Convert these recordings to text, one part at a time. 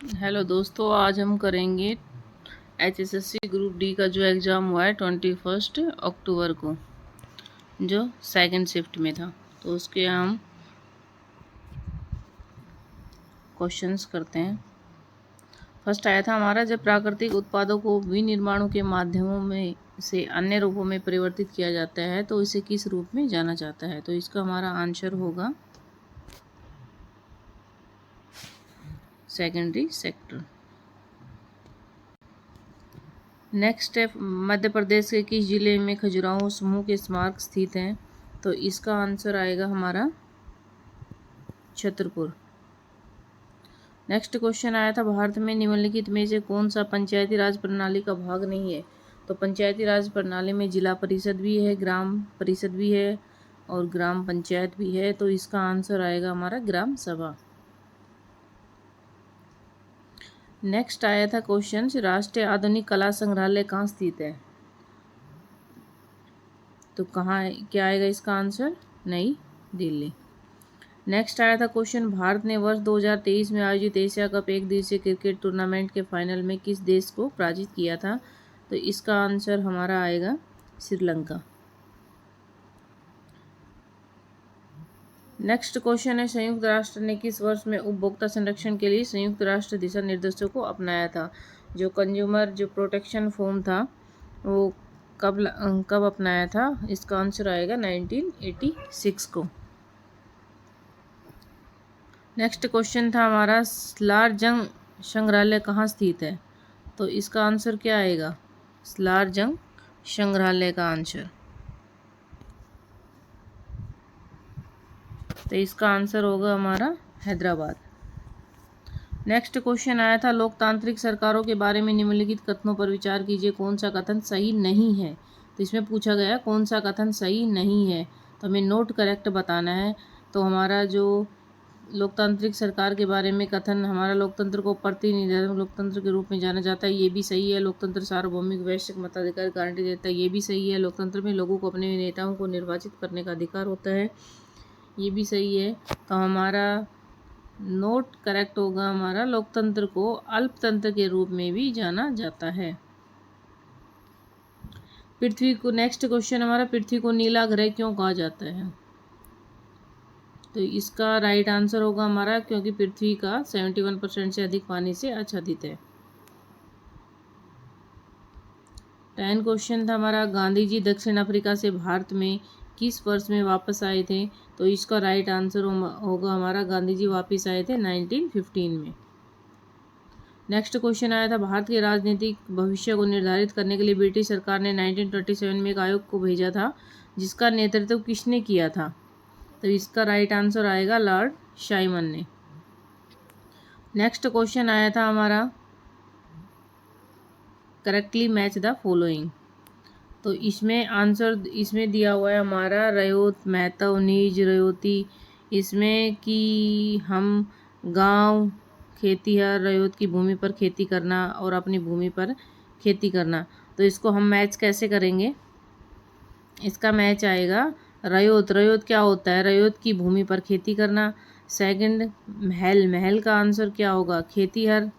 Hello दोस्तों, आज हम करेंगे एचएसएससी ग्रुप डी का जो एग्ज़ाम हुआ है 21 अक्टूबर को, जो सेकंड शिफ्ट में था। तो उसके हम क्वेश्चंस करते हैं। फर्स्ट आया था हमारा, जब प्राकृतिक उत्पादों को विनिर्माणों के माध्यमों में से अन्य रूपों में परिवर्तित किया जाता है तो इसे किस रूप में जाना जाता है। तो इसका हमारा आंसर होगा secondary sector. Next step, Madhya Pradesh के किस जिले में खजुराहो समूह के स्मारक स्थित हैं। तो इसका आंसर आएगा हमारा छतरपुर। नेक्स्ट क्वेश्चन आया था, भारत में निम्नलिखित में से कौन सा पंचायती राज प्रणाली का भाग नहीं है। तो पंचायती राज प्रणाली में जिला परिषद भी है, ग्राम परिषद भी है और ग्राम पंचायत भी है। तो इसका आंसर आएगा हमारा ग्राम सभा। नेक्स्ट आया था क्वेश्चन, राष्ट्रीय आधुनिक कला संग्रहालय कहाँ स्थित है। तो कहाँ क्या आएगा इसका आंसर, नई दिल्ली। नेक्स्ट आया था क्वेश्चन, भारत ने वर्ष 2023 में आयोजित एशिया कप एक दिवसीय क्रिकेट टूर्नामेंट के फाइनल में किस देश को पराजित किया था। तो इसका आंसर हमारा आएगा श्रीलंका। नेक्स्ट क्वेश्चन है, संयुक्त राष्ट्र ने किस वर्ष में उपभोक्ता संरक्षण के लिए संयुक्त राष्ट्र दिशा निर्देशों को अपनाया था। जो कंज्यूमर जो प्रोटेक्शन फॉर्म था वो कब अपनाया था। इसका आंसर आएगा 1986 को। नेक्स्ट क्वेश्चन था हमारा, सलार जंग संग्रहालय कहाँ स्थित है। तो इसका आंसर क्या आएगा, सलार जंग संग्रहालय का आंसर। तो इसका आंसर होगा हमारा हैदराबाद। नेक्स्ट क्वेश्चन आया था, लोकतांत्रिक सरकारों के बारे में निम्नलिखित कथनों पर विचार कीजिए, कौन सा कथन सही नहीं है। तो इसमें पूछा गया कौन सा कथन सही नहीं है, तो हमें नोट करेक्ट बताना है। तो हमारा जो लोकतांत्रिक सरकार के बारे में कथन, हमारा लोकतंत्र को प्रतिनिधित्व लोकतंत्र के रूप में जाना जाता है, ये भी सही है। लोकतंत्र सार्वभौमिक वैश्विक मताधिकार गारंटी देता है, ये भी सही है। लोकतंत्र में लोगों को अपने नेताओं को निर्वाचित करने का अधिकार होता है, ये भी सही है। तो हमारा नोट करेक्ट होगा, हमारा लोकतंत्र को अल्पतंत्र के रूप में भी जाना जाता है। पृथ्वी को, नेक्स्ट क्वेश्चन हमारा, पृथ्वी को नीला ग्रह क्यों कहा जाता है। तो इसका राइट आंसर होगा हमारा, क्योंकि पृथ्वी का 71% से अधिक पानी से आच्छादित है। 10 क्वेश्चन था हमारा, गांधी जी दक्षिण अफ्रीका से भारत में किस वर्ष में वापस आए थे। तो इसका राइट आंसर होगा हमारा, गांधी जी वापस आए थे 1915 में। नेक्स्ट क्वेश्चन आया था, भारत के राजनीतिक भविष्य को निर्धारित करने के लिए ब्रिटिश सरकार ने 1927 में एक आयोग को भेजा था, जिसका नेतृत्व किसने किया था। तो इसका राइट आंसर आएगा लॉर्ड शाइमन ने। नेक्स्ट क्वेश्चन आया था हमारा, करेक्टली मैच द फॉलोइंग। तो इसमें आंसर इसमें दिया हुआ है हमारा, रयोत, महतो, नीज, रयोती। इसमें कि हम गांव, खेतीहर, रयोत की भूमि पर खेती करना और अपनी भूमि पर खेती करना। तो इसको हम मैच कैसे करेंगे, इसका मैच आएगा रयोत। रयोत क्या होता है, रयोत की भूमि पर खेती करना। सेकंड, महल, महल का आंसर क्या होगा, खेतीहर।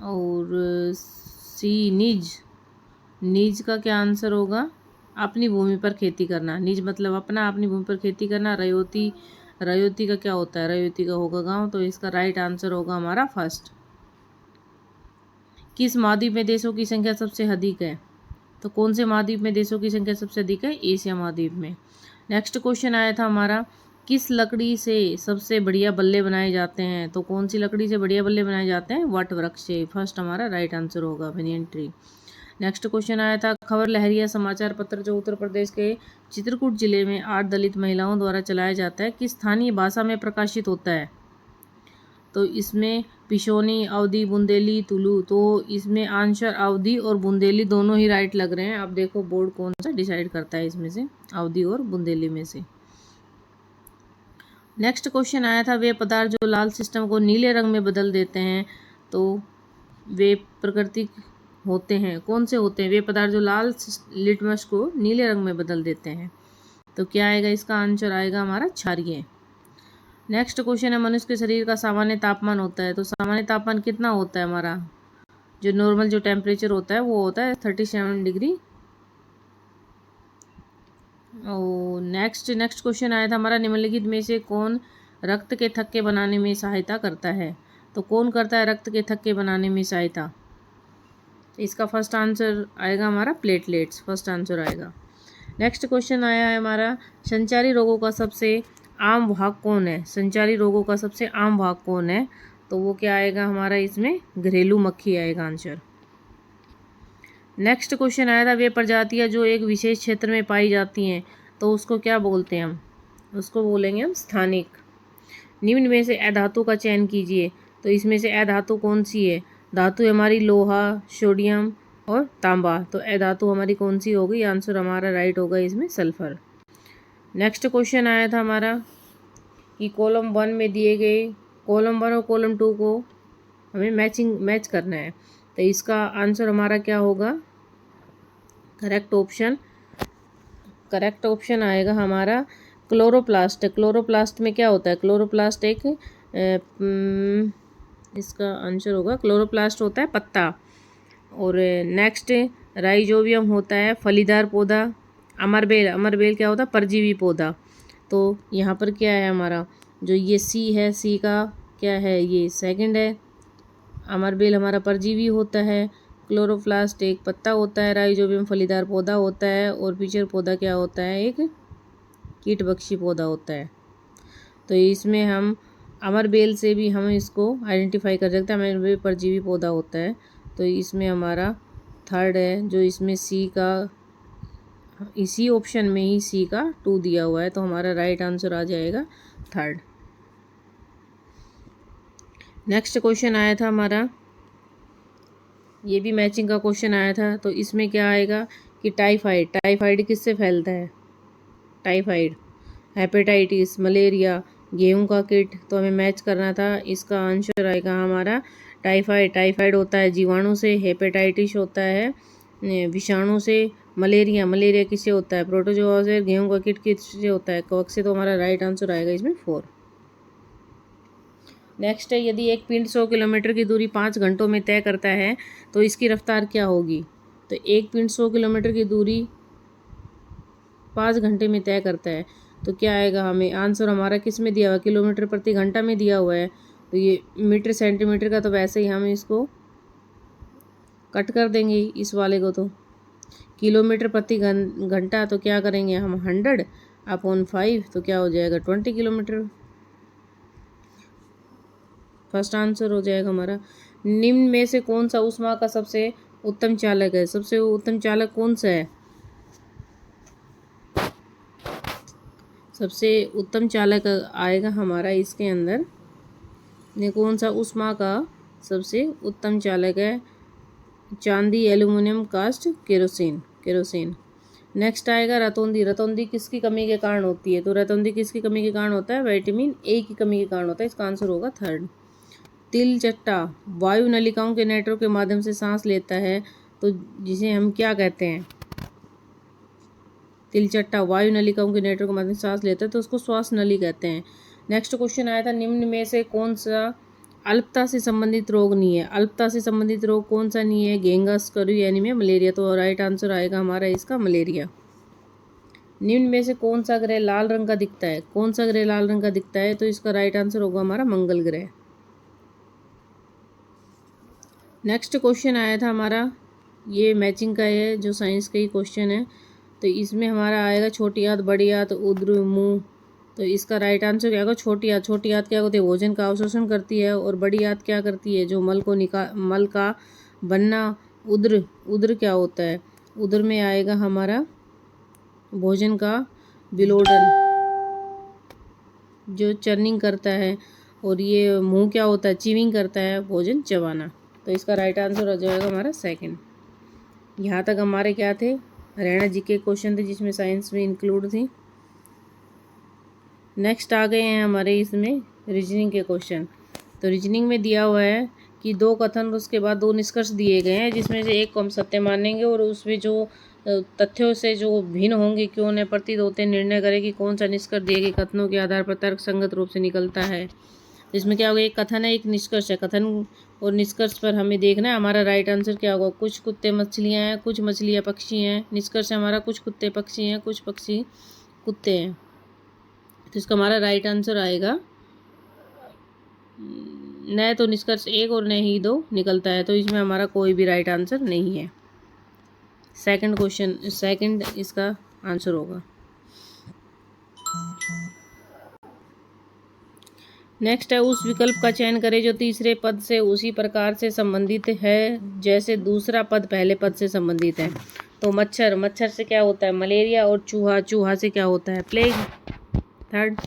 और सी, निज, निज का क्या आंसर होगा, अपनी भूमि पर खेती करना। निज मतलब अपना, अपनी भूमि पर खेती करना। रयोती, रयोती का क्या होता है, रयोती का होगा गांव। तो इसका राइट आंसर होगा हमारा फर्स्ट। किस महाद्वीप में देशों की संख्या सबसे अधिक है। तो कौन से महाद्वीप में देशों की संख्या सबसे अधिक है, एशिया महाद्वीप में। नेक्स्ट क्वेश्चन आया था हमारा, किस लकड़ी से सबसे बढ़िया बल्ले बनाए जाते हैं। तो कौन सी लकड़ी से बढ़िया बल्ले बनाए जाते हैं, वट वृक्ष से। फर्स्ट हमारा राइट आंसर होगा बनियन ट्री। नेक्स्ट क्वेश्चन आया था, खबर लहरिया समाचार पत्र जो उत्तर प्रदेश के चित्रकूट जिले में 8 दलित महिलाओं द्वारा चलाया जाता है, किस स्थानीय भाषा में प्रकाशित होता है। तो इसमें पिशोनी, अवधी, बुंदेली, तुलु। तो इसमें आंसर अवधी और बुंदेली दोनों ही राइट लग रहे हैं। अब देखो बोर्ड कौन सा डिसाइड करता है इसमें से, अवधी और बुंदेली में से। नेक्स्ट क्वेश्चन आया था, वे पदार्थ जो लाल सिस्टम को नीले रंग में बदल देते हैं, तो वे प्राकृतिक होते हैं, कौन से होते हैं वे पदार्थ जो लाल लिटमस को नीले रंग में बदल देते हैं। तो क्या आएगा, इसका आंसर आएगा हमारा क्षारीय। नेक्स्ट क्वेश्चन है मनुष्य के शरीर का सामान्य तापमान होता है, तो सामान्य तापमान कितना होता है हमारा, जो नॉर्मल जो टेम्परेचर होता है वो होता है 37 डिग्री। और नेक्स्ट क्वेश्चन आया था हमारा, निम्नलिखित में से कौन रक्त के थक्के बनाने में सहायता करता है, तो कौन करता है रक्त के थक्के बनाने में सहायता, इसका फर्स्ट आंसर आएगा हमारा प्लेटलेट्स, फर्स्ट आंसर आएगा। नेक्स्ट क्वेश्चन आया है हमारा, संचारी रोगों का सबसे आम भाग कौन है, संचारी रोगों का सबसे आम भाग कौन है, तो वो क्या आएगा हमारा, इसमें घरेलू मक्खी आएगा आंसर। नेक्स्ट क्वेश्चन आया था, वे प्रजातियां जो एक विशेष क्षेत्र में पाई जाती हैं तो उसको क्या बोलते हैं हम, उसको बोलेंगे हम स्थानिक। निम्न में से अधातु का चयन कीजिए, तो इसमें से अधातु कौन सी है, धातु है हमारी लोहा, सोडियम और तांबा, तो अधातु हमारी कौन सी होगी, आंसर हमारा राइट होगा इसमें सल्फर। नेक्स्ट क्वेश्चन आया था हमारा कि कॉलम 1 में दिए गए कॉलम 1 और कॉलम 2 को हमें मैच करना है, तो इसका आंसर हमारा क्या होगा, करेक्ट ऑप्शन आएगा हमारा क्लोरोप्लास्ट। क्लोरोप्लास्ट में क्या होता है, क्लोरोप्लास्ट एक इसका आंसर होगा क्लोरोप्लास्ट होता है पत्ता। और नेक्स्ट राइजोबियम होता है फलीदार पौधा। अमरबेल क्या होता है, परजीवी पौधा। तो यहाँ पर क्या है हमारा, जो ये सी है, सी का क्या है, ये सेकंड है। अमरबेल हमारा परजीवी होता है, क्लोरोप्लास्ट एक पत्ता होता है, राइजोबियम फलीदार पौधा होता है, और पिचर पौधा क्या होता है, एक कीटभक्षी पौधा होता है। तो इसमें हम अमरबेल से भी हम इसको आइडेंटिफाई कर सकते हैं, अमरबेल परजीवी पौधा होता है। तो इसमें हमारा थर्ड है, जो इसमें सी का, इसी ऑप्शन में ही सी का 2 दिया हुआ है, तो हमारा राइट आंसर आ जाएगा थर्ड। नेक्स्ट क्वेश्चन आया था हमारा, ये भी मैचिंग का क्वेश्चन आया था, तो इसमें क्या आएगा कि टाइफाइड किससे फैलता है, टाइफाइड, हेपेटाइटिस, मलेरिया, गेहूं का कीट, तो हमें मैच करना था। इसका आंसर आएगा हमारा टाइफाइड होता है जीवाणु से, हेपेटाइटिस होता है विषाणु से, मलेरिया किससे होता है, प्रोटोजोआ से, गेहूं का कीट किससे होता है, कवक से, तो हमारा राइट आंसर आएगा इसमें 4। नेक्स्ट है, यदि एक पिंड 100 किलोमीटर की दूरी 5 घंटों में तय करता है तो इसकी रफ्तार क्या होगी, तो एक पिंड 100 किलोमीटर की दूरी 5 घंटे में तय करता है, तो क्या आएगा, हमें आंसर हमारा किस में दिया हुआ है, किलोमीटर प्रति घंटा में दिया हुआ है, तो ये मीटर सेंटीमीटर का, तो वैसे ही हम इसको कट कर देंगे इस वाले को, तो किलोमीटर प्रति घंटा, तो क्या करेंगे हम 100/5, तो क्या हो जाएगा 20 किलोमीटर, फर्स्ट आंसर हो जाएगा हमारा। निम्न में से कौन सा ऊष्मा का सबसे उत्तम चालक है, सबसे उत्तम चालक कौन सा है, सबसे उत्तम चालक आएगा हमारा इसके अंदर, ये कौन सा ऊष्मा का सबसे उत्तम चालक है, चांदी, एल्यूमिनियम, कास्ट, केरोसिन। नेक्स्ट आएगा रतौंधी किसकी कमी के कारण होती है, तो रतौंधी किसकी कमी के कारण होता है, विटामिन ए की कमी के कारण होता है, इसका आंसर होगा थर्ड। तिलचट्टा वायु नलिकाओं के नेटवर्क के माध्यम से सांस लेता है, तो जिसे हम क्या कहते हैं, तिलचट्टा वायु नलिकाओं के नेटवर्क के माध्यम से सांस लेता है, तो उसको श्वास नली कहते हैं। नेक्स्ट क्वेश्चन आया था, निम्न में से कौन सा अल्पता से संबंधित रोग नहीं है, अल्पता से संबंधित रोग कौन सा नहीं है, घेंगा, स्कर्वी, एनीमिया, मलेरिया, तो राइट आंसर आएगा हमारा इसका मलेरिया। निम्न में से कौन सा ग्रह लाल रंग का दिखता है, कौन सा ग्रह लाल रंग का दिखता है, तो इसका राइट आंसर होगा हमारा मंगल ग्रह। नेक्स्ट क्वेश्चन आया था हमारा, ये मैचिंग का है, जो साइंस का ही क्वेश्चन है, तो इसमें हमारा आएगा छोटी आंत, बड़ी आंत, उद्र, मुंह, तो इसका राइट आंसर क्या होगा, छोटी आंत क्या होती है, भोजन का अवशोषण करती है, और बड़ी आंत क्या करती है, जो मल का बनना, उद्र क्या होता है, उद्र में आएगा हमारा भोजन का विलोडन, जो चर्निंग करता है, और ये मुंह क्या होता है, चीविंग करता है, भोजन चबाना, तो इसका राइट आंसर हो जाएगा हमारा सेकंड। यहाँ तक हमारे क्या थे, हरियाणा जी के क्वेश्चन थे, जिसमें साइंस में इंक्लूड थी। नेक्स्ट आ गए हैं हमारे इसमें रीजनिंग के क्वेश्चन। तो रीजनिंग में दिया हुआ है कि 2 कथन, उसके बाद 2 निष्कर्ष दिए गए हैं, जिसमें से एक को हम सत्य मानेंगे और उसमें जो तथ्यों से जो भिन्न होंगे क्यों उन्हें प्रतीत होते निर्णय करें कि कौन सा निष्कर्ष दिए गए कथनों के आधार पर तर्क संगत रूप से निकलता है। इसमें क्या होगा, एक कथन है, एक निष्कर्ष है। कथन और निष्कर्ष पर हमें देखना है हमारा राइट आंसर क्या होगा। कुछ कुत्ते मछलियाँ हैं, कुछ मछलियाँ पक्षी हैं। निष्कर्ष है हमारा कुछ कुत्ते पक्षी हैं, कुछ पक्षी कुत्ते हैं। तो इसका हमारा राइट आंसर आएगा न तो निष्कर्ष 1 और न ही 2 निकलता है, तो इसमें हमारा कोई भी राइट आंसर नहीं है। सेकंड इसका आंसर होगा। नेक्स्ट है, उस विकल्प का चयन करें जो तीसरे पद से उसी प्रकार से संबंधित है जैसे दूसरा पद पहले पद से संबंधित है। तो मच्छर से क्या होता है मलेरिया, और चूहा से क्या होता है प्लेग। थर्ड,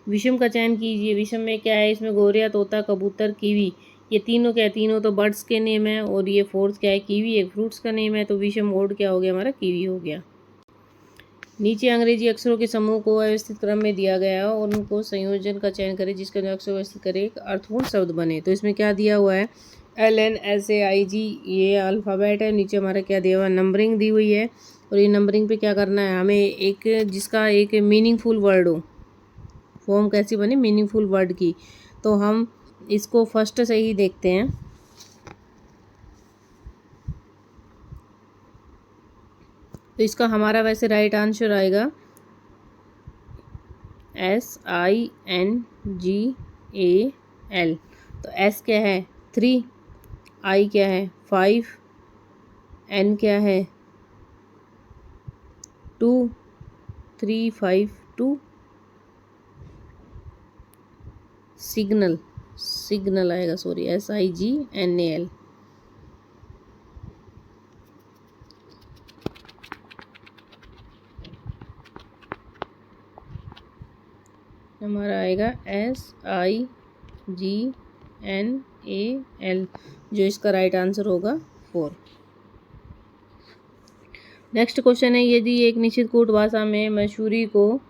विषम का चयन कीजिए। विषम में क्या है, इसमें गोरिया, तोता, कबूतर, कीवी, ये तीनों क्या है, तीनों तो बर्ड्स के नेम है। और ये फोर्थ क्या है, कीवी, एक फ्रूट्स का नेम है। तो विषम वर्ड क्या हो गया हमारा, कीवी हो गया। नीचे अंग्रेजी अक्षरों के समूह को व्यवस्थित क्रम में दिया गया है और उनको संयोजन का चयन करें जिसके अक्षर व्यवस्थित करें एक अर्थपूर्ण शब्द बने। तो इसमें क्या दिया हुआ है, LNSAIG, ये अल्फ़ाबेट है। नीचे हमारा क्या दिया हुआ है, नंबरिंग दी हुई है। और ये नंबरिंग पे क्या करना है हमें, एक जिसका एक मीनिंगफुल वर्ड हो। फॉर्म कैसी बने, मीनिंगफुल वर्ड की। तो हम इसको फर्स्ट से ही देखते हैं। तो इसका हमारा वैसे राइट आंसर आएगा SINGAL। तो S क्या है 3, I क्या है 5, N क्या है 2, 3 5 2, सिग्नल आएगा, सॉरी SIGNAL। हमारा आएगा SIGNAL, जो इसका राइट आंसर होगा 4। नेक्स्ट क्वेश्चन है, यदि एक निश्चित कूट भाषा में मसूरी को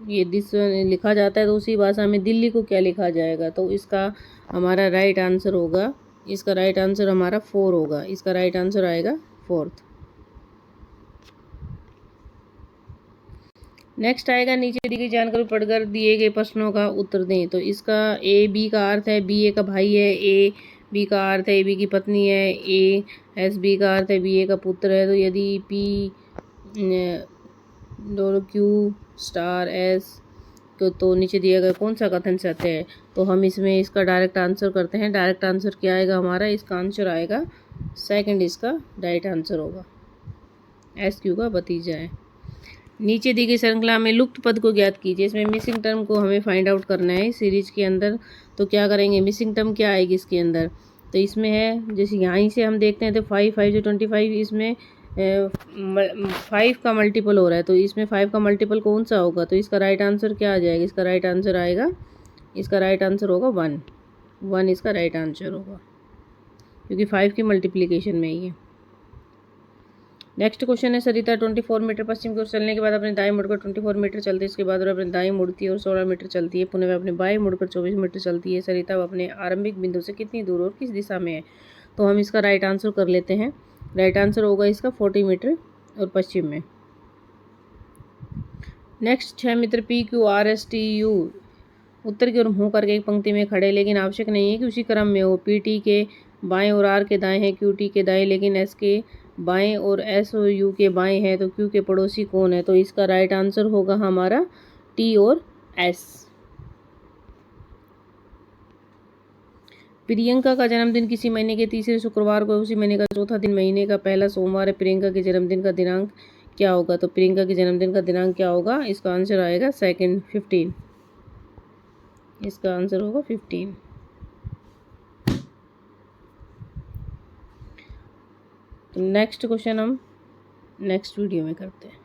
यदि लिखा जाता है तो उसी भाषा में दिल्ली को क्या लिखा जाएगा। तो इसका हमारा राइट आंसर होगा, इसका राइट आंसर हमारा 4 होगा। इसका राइट आंसर आएगा 4th। नेक्स्ट आएगा, नीचे दी गई जानकारी पढ़कर दिए गए प्रश्नों का उत्तर दें। तो इसका AB का अर्थ है BA का भाई है, AB का अर्थ है AB की पत्नी है, ASB का अर्थ है BA का पुत्र है। तो यदि P Q S तो नीचे दिया गया कौन सा कथन सत्य है। तो हम इसमें इसका डायरेक्ट आंसर करते हैं। डायरेक्ट आंसर क्या आएगा हमारा, इसका आंसर आएगा सेकंड, इसका राइट आंसर होगा। SQ का भतीजा है। नीचे दी गई श्रृंखला में लुप्त पद को ज्ञात कीजिए। इसमें मिसिंग टर्म को हमें फाइंड आउट करना है सीरीज के अंदर। तो क्या करेंगे, मिसिंग टर्म क्या आएगी इसके अंदर। तो इसमें है, जैसे यहाँ से हम देखते हैं तो 5 से 25, इसमें 5 का मल्टीपल हो रहा है। तो इसमें 5 का मल्टीपल कौन सा होगा। तो इसका राइट आंसर क्या आ जाएगा, इसका राइट आंसर आएगा, इसका राइट आंसर होगा 1 इसका राइट आंसर होगा, क्योंकि 5 की मल्टीप्लिकेशन में ही है। नेक्स्ट क्वेश्चन है, सरिता 24 मीटर पश्चिम की ओर चलने के बाद अपने दाएं मुड़कर 24 मीटर चलती है। इसके बाद वह अपने दाएं मुड़ती है और 16 मीटर चलती है। पुनः वह अपने बाएं मुड़कर 24 मीटर चलती है। सरिता अपने आरंभिक बिंदु से कितनी दूर और किस दिशा में है। तो हम इसका राइट आंसर कर लेते हैं। राइट आंसर होगा इसका 40 मीटर और पश्चिम में। नेक्स्ट 6 मित्र PQRSTU उत्तर की ओर मुँह करके एक पंक्ति में खड़े, लेकिन आवश्यक नहीं है कि उसी क्रम में हो। PT के बाएं और R के दाएं है, QT के दाएं, लेकिन S के बाएं और S और U के बाएं है। तो Q के पड़ोसी कौन है। तो इसका राइट आंसर होगा हमारा T और S। प्रियंका का जन्मदिन किसी महीने के तीसरे शुक्रवार को, उसी महीने का चौथा दिन महीने का पहला सोमवार है। प्रियंका के जन्मदिन का दिनांक क्या होगा। तो प्रियंका के जन्मदिन का दिनांक क्या होगा, इसका आंसर आएगा 2 15। इसका आंसर होगा 15। तो नेक्स्ट क्वेश्चन हम नेक्स्ट वीडियो में करते हैं।